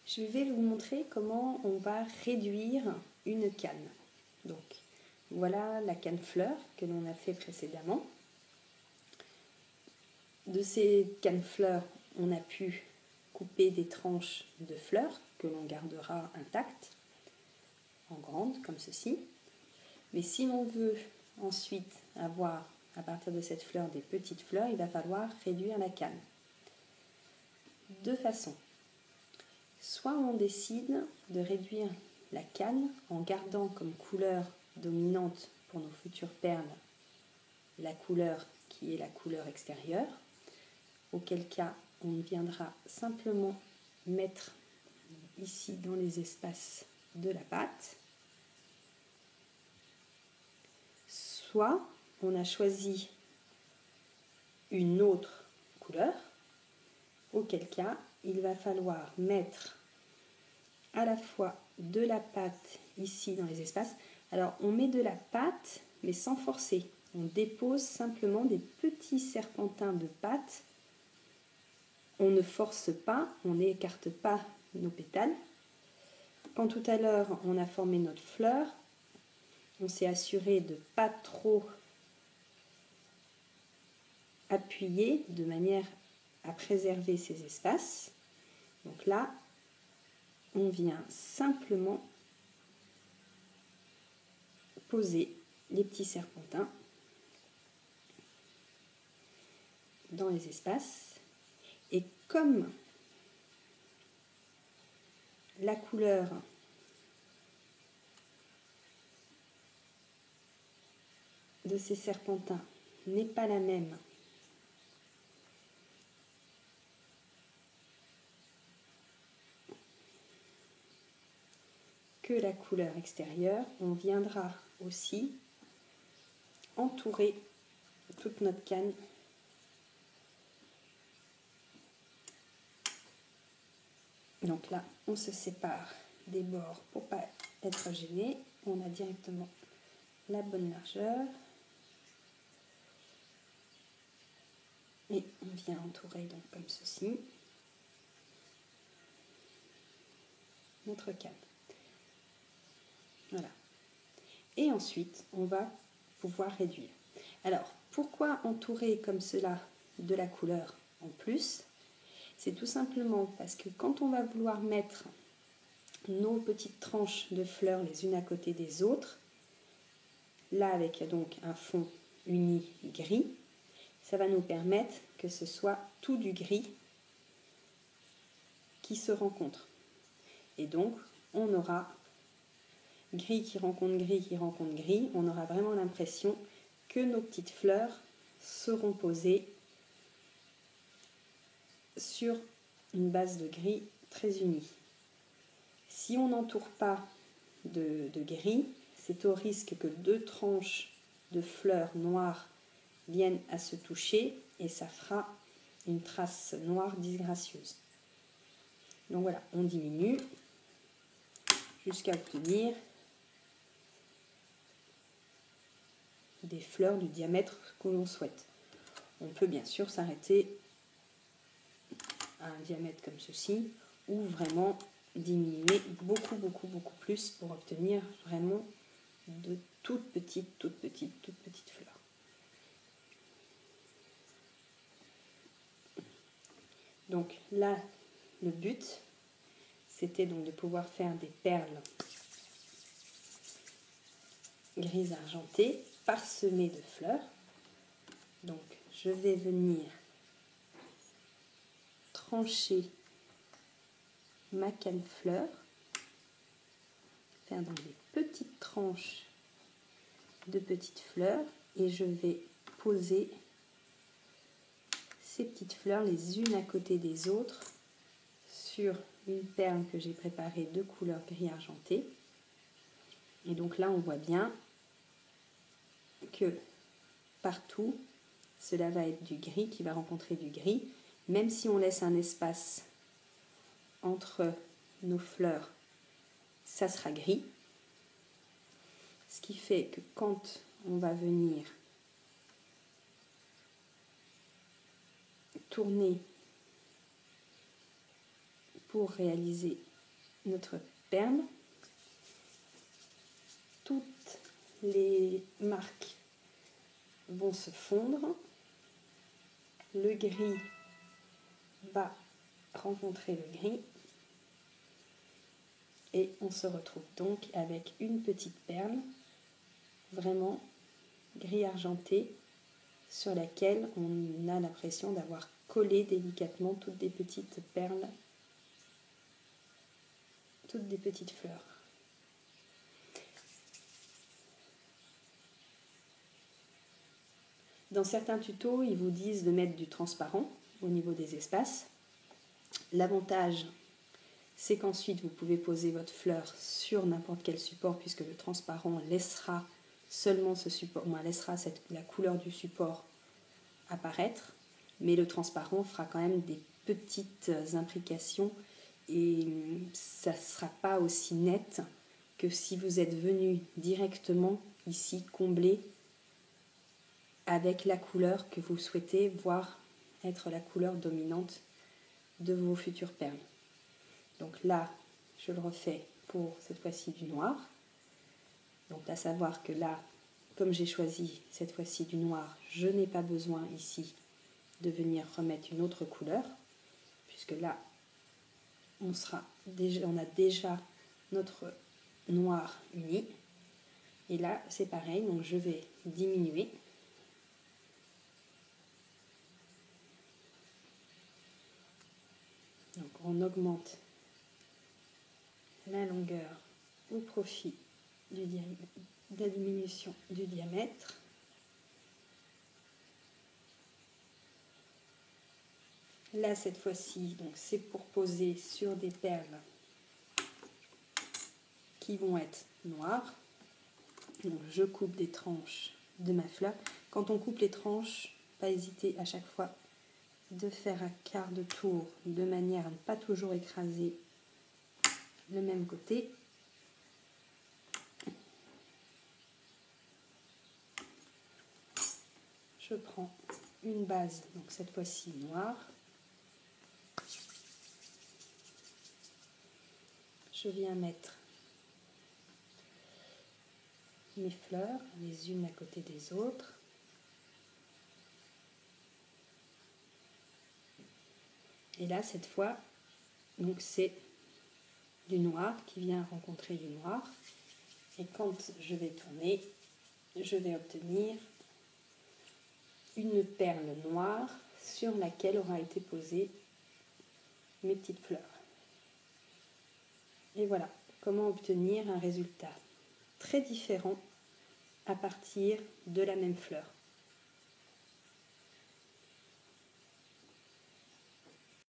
Je vais vous montrer comment on va réduire une canne. Donc voilà la canne fleur que l'on a fait précédemment. De ces cannes fleurs, on a pu couper des tranches de fleurs que l'on gardera intactes, en grandes comme ceci. Mais si l'on veut ensuite avoir à partir de cette fleur des petites fleurs, il va falloir réduire la canne. Deux façons. Soit on décide de réduire la canne en gardant comme couleur dominante pour nos futures perles la couleur qui est la couleur extérieure, auquel cas on viendra simplement mettre ici dans les espaces de la pâte. Soit on a choisi une autre couleur, auquel cas il va falloir mettre à la fois de la pâte ici dans les espaces. Alors on met de la pâte mais sans forcer. On dépose simplement des petits serpentins de pâte. On ne force pas, on n'écarte pas nos pétales. Quand tout à l'heure on a formé notre fleur, on s'est assuré de ne pas trop appuyer de manière à préserver ces espaces. Donc là, on vient simplement poser les petits serpentins dans les espaces. Et comme la couleur de ces serpentins n'est pas la même que la couleur extérieure, on viendra aussi entourer toute notre canne donc là on se sépare des bords pour ne pas être gêné. On a directement la bonne largeur et on vient entourer donc comme ceci notre canne. Voilà. Et ensuite on va pouvoir réduire. Alors pourquoi entourer comme cela de la couleur en plus? C'est tout simplement parce que quand on va vouloir mettre nos petites tranches de fleurs les unes à côté des autres, là avec donc un fond uni gris, ça va nous permettre que ce soit tout du gris qui se rencontre. Et donc on aura gris qui rencontre gris qui rencontre gris, on aura vraiment l'impression que nos petites fleurs seront posées sur une base de gris très unie. Si on n'entoure pas de gris, c'est au risque que deux tranches de fleurs noires viennent à se toucher et ça fera une trace noire disgracieuse. Donc voilà, on diminue jusqu'à obtenir des fleurs du diamètre que l'on souhaite. On peut bien sûr s'arrêter à un diamètre comme ceci ou vraiment diminuer beaucoup plus pour obtenir vraiment de toutes petites fleurs. Donc là, le but, c'était donc de pouvoir faire des perles grises argentées parsemées de fleurs. Donc je vais venir trancher ma canne fleur, faire donc des petites tranches de petites fleurs et je vais poser ces petites fleurs les unes à côté des autres sur une perle que j'ai préparée de couleur gris argenté. Et donc là on voit bien que partout cela va être du gris qui va rencontrer du gris, même si on laisse un espace entre nos fleurs, ça sera gris. Ce qui fait que quand on va venir tourner pour réaliser notre perle. Toutes les marques vont se fondre. Le gris va rencontrer le gris. Et on se retrouve donc avec une petite perle, vraiment gris argenté, sur laquelle on a l'impression d'avoir collé délicatement toutes des petites perles, toutes des petites fleurs. Dans certains tutos, ils vous disent de mettre du transparent au niveau des espaces. L'avantage, c'est qu'ensuite vous pouvez poser votre fleur sur n'importe quel support, puisque le transparent laissera seulement ce support, laissera la couleur du support apparaître, mais le transparent fera quand même des petites imbrications et ça ne sera pas aussi net que si vous êtes venu directement ici combler avec la couleur que vous souhaitez voir être la couleur dominante de vos futures perles. Donc là, je le refais pour cette fois-ci du noir. Donc à savoir que là, comme j'ai choisi cette fois-ci du noir, je n'ai pas besoin ici de venir remettre une autre couleur, puisque là, on a déjà notre noir uni. Et là, c'est pareil, donc je vais diminuer. Donc on augmente la longueur au profit de la diminution du diamètre. Là, cette fois-ci, donc c'est pour poser sur des perles qui vont être noires. Donc je coupe des tranches de ma fleur. Quand on coupe les tranches, pas hésiter à chaque fois de faire un quart de tour de manière à ne pas toujours écraser le même côté. Je prends une base, donc cette fois-ci noire. Je viens mettre mes fleurs les unes à côté des autres. Et là, cette fois, donc c'est du noir qui vient rencontrer du noir. Et quand je vais tourner, je vais obtenir une perle noire sur laquelle aura été posée mes petites fleurs. Et voilà comment obtenir un résultat très différent à partir de la même fleur.